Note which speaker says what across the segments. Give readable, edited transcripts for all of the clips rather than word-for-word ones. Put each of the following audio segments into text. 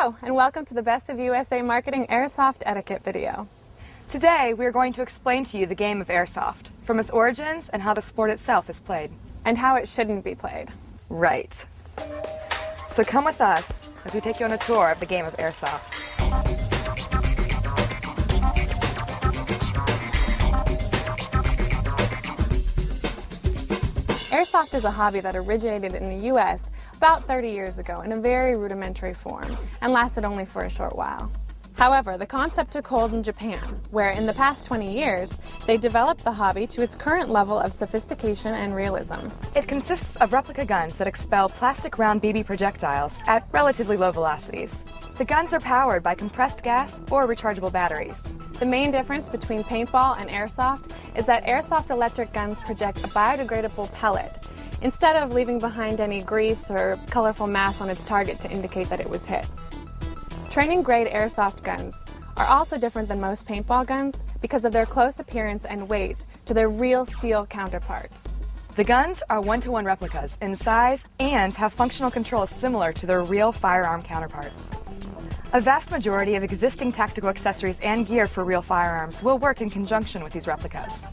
Speaker 1: Hello, and welcome to the Best of USA Marketing Airsoft Etiquette video.
Speaker 2: Today, we are going to explain to you the game of Airsoft, from its origins and how the sport itself is played.
Speaker 1: And how it shouldn't be played.
Speaker 2: Right. So come with us as we take you on a tour of the game of Airsoft.
Speaker 1: Airsoft is a hobby that originated in the US about 30 years ago in a very rudimentary form and lasted only for a short while. However, the concept took hold in Japan, where in the past 20 years, they developed the hobby to its current level of sophistication and realism.
Speaker 2: It consists of replica guns that expel plastic round BB projectiles at relatively low velocities. The guns are powered by compressed gas or rechargeable batteries.
Speaker 1: The main difference between paintball and airsoft is that airsoft electric guns project a biodegradable pellet, instead of leaving behind any grease or colorful mass on its target to indicate that it was hit. Training-grade airsoft guns are also different than most paintball guns because of their close appearance and weight to their real steel counterparts.
Speaker 2: The guns are one-to-one replicas in size and have functional controls similar to their real firearm counterparts. A vast majority of existing tactical accessories and gear for real firearms will work in conjunction with these replicas.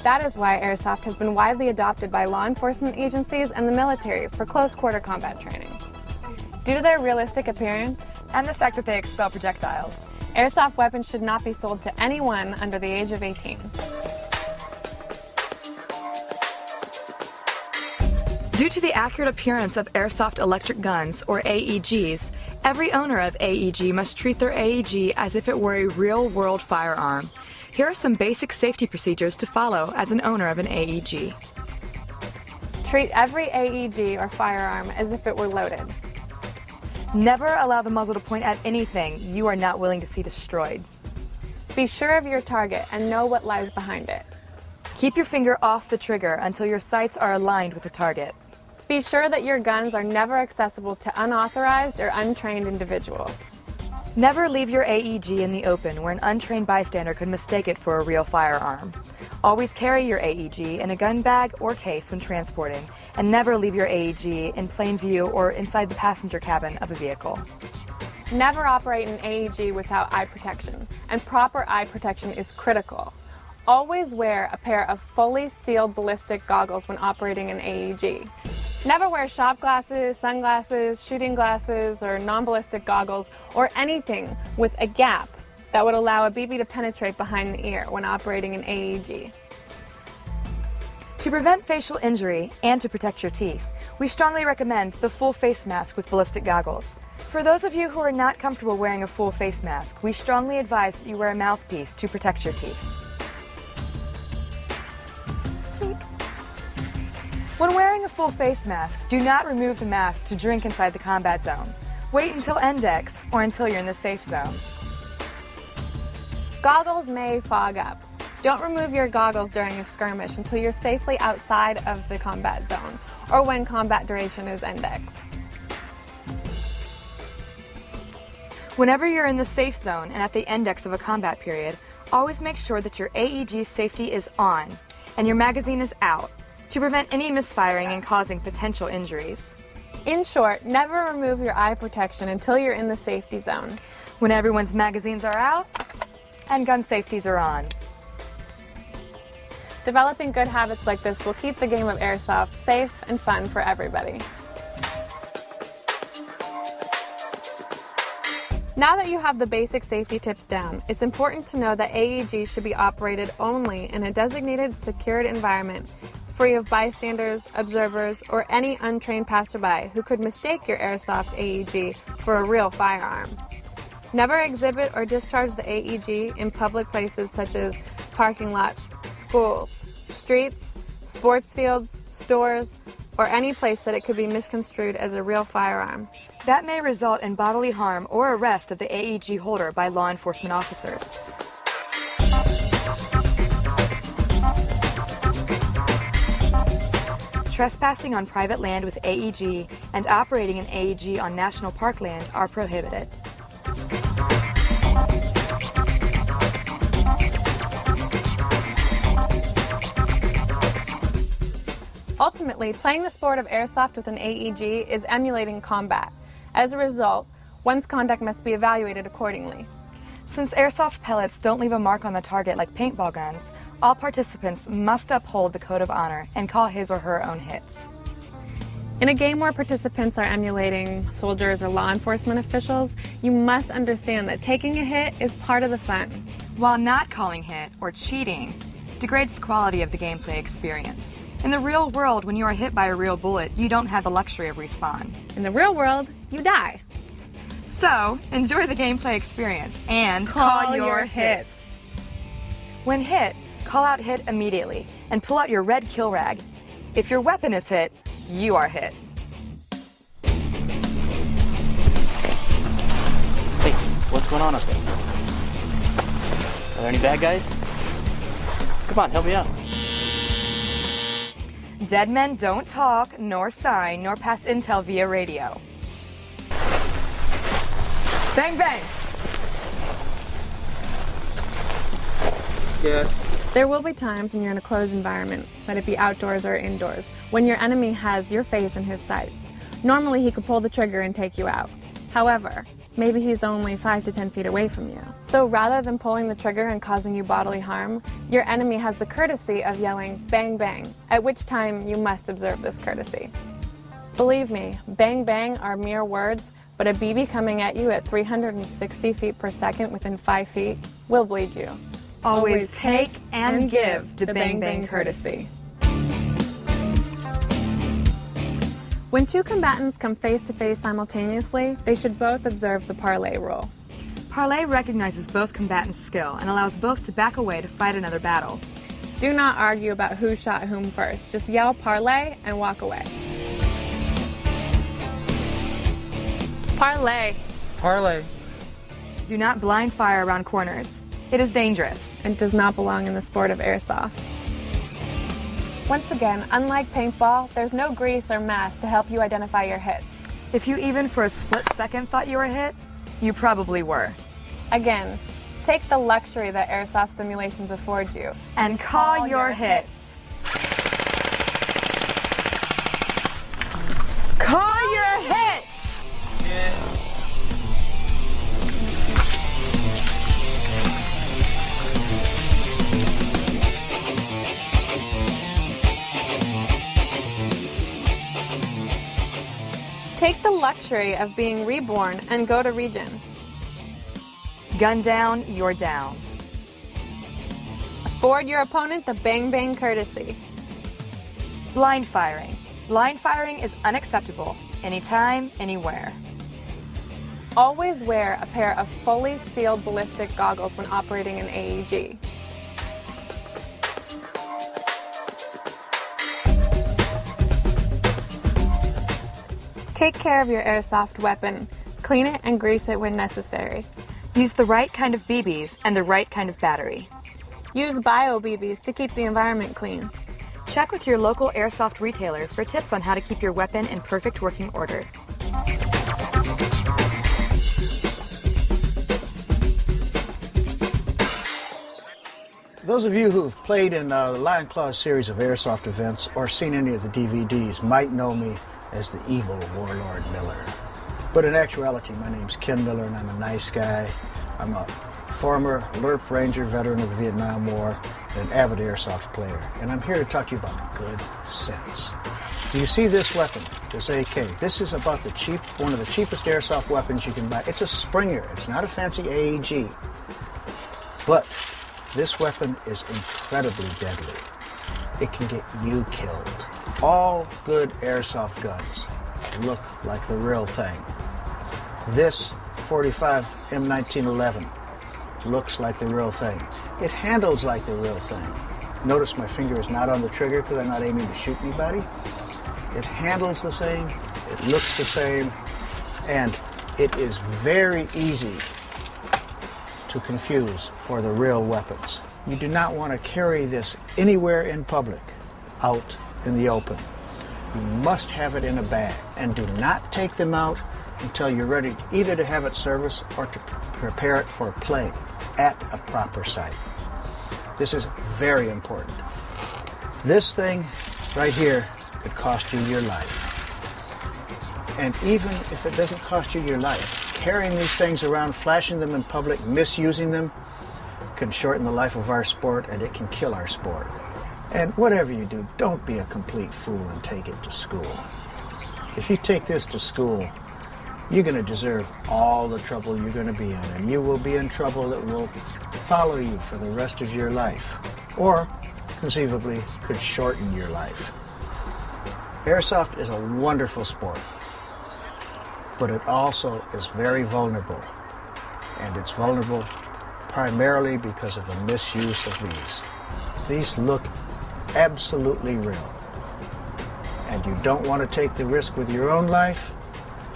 Speaker 1: That is why airsoft has been widely adopted by law enforcement agencies and the military for close-quarter combat training. Due to their realistic appearance
Speaker 2: and the fact that they expel projectiles,
Speaker 1: airsoft weapons should not be sold to anyone under the age of 18.
Speaker 2: Due to the accurate appearance of airsoft electric guns, or AEGs, every owner of AEG must treat their AEG as if it were a real-world firearm. Here are some basic safety procedures to follow as an owner of an AEG.
Speaker 1: Treat every AEG or firearm as if it were loaded.
Speaker 2: Never allow the muzzle to point at anything you are not willing to see destroyed.
Speaker 1: Be sure of your target and know what lies behind it.
Speaker 2: Keep your finger off the trigger until your sights are aligned with the target.
Speaker 1: Be sure that your guns are never accessible to unauthorized or untrained individuals.
Speaker 2: Never leave your AEG in the open where an untrained bystander could mistake it for a real firearm. Always carry your AEG in a gun bag or case when transporting, and never leave your AEG in plain view or inside the passenger cabin of a vehicle.
Speaker 1: Never operate an AEG without eye protection, and proper eye protection is critical. Always wear a pair of fully sealed ballistic goggles when operating an AEG. Never wear shop glasses, sunglasses, shooting glasses, or non-ballistic goggles, or anything with a gap that would allow a BB to penetrate behind the ear when operating an AEG.
Speaker 2: To prevent facial injury and to protect your teeth, we strongly recommend the full face mask with ballistic goggles. For those of you who are not comfortable wearing a full face mask, we strongly advise that you wear a mouthpiece to protect your teeth. When wearing a full face mask, do not remove the mask to drink inside the combat zone. Wait until index or until you're in the safe zone.
Speaker 1: Goggles may fog up. Don't remove your goggles during a skirmish until you're safely outside of the combat zone or when combat duration is index.
Speaker 2: Whenever you're in the safe zone and at the index of a combat period, always make sure that your AEG safety is on and your magazine is out, to prevent any misfiring and causing potential injuries.
Speaker 1: In short, never remove your eye protection until you're in the safety zone.
Speaker 2: When everyone's magazines are out and gun safeties are on.
Speaker 1: Developing good habits like this will keep the game of airsoft safe and fun for everybody. Now that you have the basic safety tips down, it's important to know that AEG should be operated only in a designated, secured environment, free of bystanders, observers, or any untrained passerby who could mistake your airsoft AEG for a real firearm. Never exhibit or discharge the AEG in public places such as parking lots, schools, streets, sports fields, stores, or any place that it could be misconstrued as a real firearm.
Speaker 2: That may result in bodily harm or arrest of the AEG holder by law enforcement officers. Trespassing on private land with AEG and operating an AEG on national park land are prohibited. Ultimately, playing the sport of airsoft with an AEG is emulating combat. As a result,
Speaker 1: One's conduct must be evaluated accordingly.
Speaker 2: Since airsoft pellets don't leave a mark on the target like paintball guns, all participants must uphold the code of honor and call his or her own hits.
Speaker 1: In a game where participants are emulating soldiers or law enforcement officials, you must understand that taking a hit is part of the fun.
Speaker 2: While not calling hit or cheating degrades the quality of the gameplay experience. In the real world, when you are hit by a real bullet, you don't have the luxury of respawn.
Speaker 1: In the real world, you die.
Speaker 2: So, enjoy the gameplay experience and
Speaker 1: call your hits.
Speaker 2: When hit, call out hit immediately and pull out your red kill rag. If your weapon is hit, you are hit.
Speaker 3: Hey, what's going on up there? Are there any bad guys? Come on, help me out.
Speaker 2: Dead men don't talk, nor sign, nor pass intel via radio. Bang, bang!
Speaker 3: Yeah.
Speaker 1: There will be times when you're in a closed environment, let it be outdoors or indoors, when your enemy has your face in his sights. Normally he could pull the trigger and take you out. However, maybe he's only 5 to 10 feet away from you. So rather than pulling the trigger and causing you bodily harm, your enemy has the courtesy of yelling bang bang, at which time you must observe this courtesy. Believe me, bang bang are mere words, but a BB coming at you at 360 feet per second within 5 feet will bleed you.
Speaker 2: Always take and give the bang bang courtesy.
Speaker 1: When two combatants come face to face simultaneously, they should both observe the parlay rule.
Speaker 2: Parlay recognizes both combatants' skill and allows both to back away to fight another battle.
Speaker 1: Do not argue about who shot whom first. Just yell parlay and walk away. Parlay.
Speaker 3: Parlay.
Speaker 2: Do not blind fire around corners. It is dangerous.
Speaker 1: And does not belong in the sport of airsoft. Once again, unlike paintball, there's no grease or mask to help you identify your hits.
Speaker 2: If you even for a split second thought you were hit, you probably were.
Speaker 1: Again, take the luxury that airsoft simulations afford you
Speaker 2: and call your hits. Call your hits!
Speaker 3: Yeah.
Speaker 1: Take the luxury of being reborn and go to region.
Speaker 2: Gun down, you're down.
Speaker 1: Afford your opponent the bang bang courtesy.
Speaker 2: Blind firing. Blind firing is unacceptable. Anytime, anywhere.
Speaker 1: Always wear a pair of fully sealed ballistic goggles when operating an AEG. Take care of your airsoft weapon. Clean it and grease it when necessary.
Speaker 2: Use the right kind of BBs and the right kind of battery.
Speaker 1: Use bio BBs to keep the environment clean.
Speaker 2: Check with your local airsoft retailer for tips on how to keep your weapon in perfect working order.
Speaker 4: Those of you who have played in the Lion Claw series of airsoft events or seen any of the DVDs might know me as the evil Warlord Miller. But in actuality, my name's Ken Miller and I'm a nice guy. I'm a former LRP Ranger veteran of the Vietnam War and an avid airsoft player. And I'm here to talk to you about good sense. Do you see this weapon, this AK? This is about one of the cheapest airsoft weapons you can buy. It's a Springer. It's not a fancy AEG. But this weapon is incredibly deadly. It can get you killed. All good airsoft guns look like the real thing. This 45 M1911 looks like the real thing. It handles like the real thing. Notice my finger is not on the trigger because I'm not aiming to shoot anybody. It handles the same, it looks the same, and it is very easy to confuse for the real weapons. You do not want to carry this anywhere in public, out in the open. You must have it in a bag, and do not take them out until you're ready either to have it serviced or to prepare it for play at a proper site. This is very important. This thing right here could cost you your life. And even if it doesn't cost you your life, carrying these things around, flashing them in public, misusing them, can shorten the life of our sport, and it can kill our sport. And whatever you do, don't be a complete fool and take it to school. If you take this to school, you're going to deserve all the trouble you're going to be in, and you will be in trouble that will follow you for the rest of your life, or conceivably could shorten your life. Airsoft is a wonderful sport, but it also is very vulnerable, and it's vulnerable primarily because of the misuse of these. These look absolutely real, and you don't want to take the risk with your own life.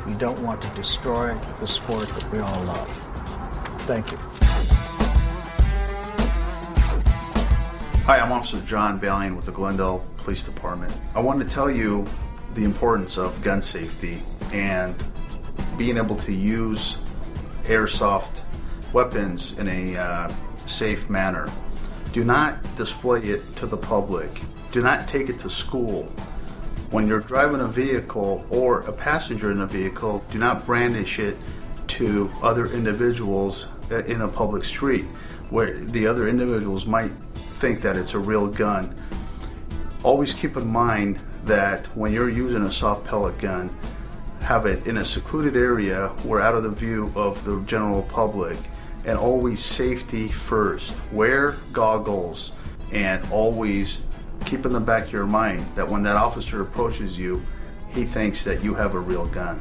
Speaker 4: You don't want to destroy the sport that we all love. Thank you.
Speaker 5: Hi, I'm Officer John Valiant with the Glendale Police Department. I wanted to tell you the importance of gun safety and being able to use airsoft weapons in a safe manner. Do not display it to the public. Do not take it to school. When you're driving a vehicle or a passenger in a vehicle, do not brandish it to other individuals in a public street where the other individuals might think that it's a real gun. Always keep in mind that when you're using a soft pellet gun, have it in a secluded area or out of the view of the general public, and always safety first. Wear goggles, and always keep in the back of your mind that when that officer approaches you, he thinks that you have a real gun.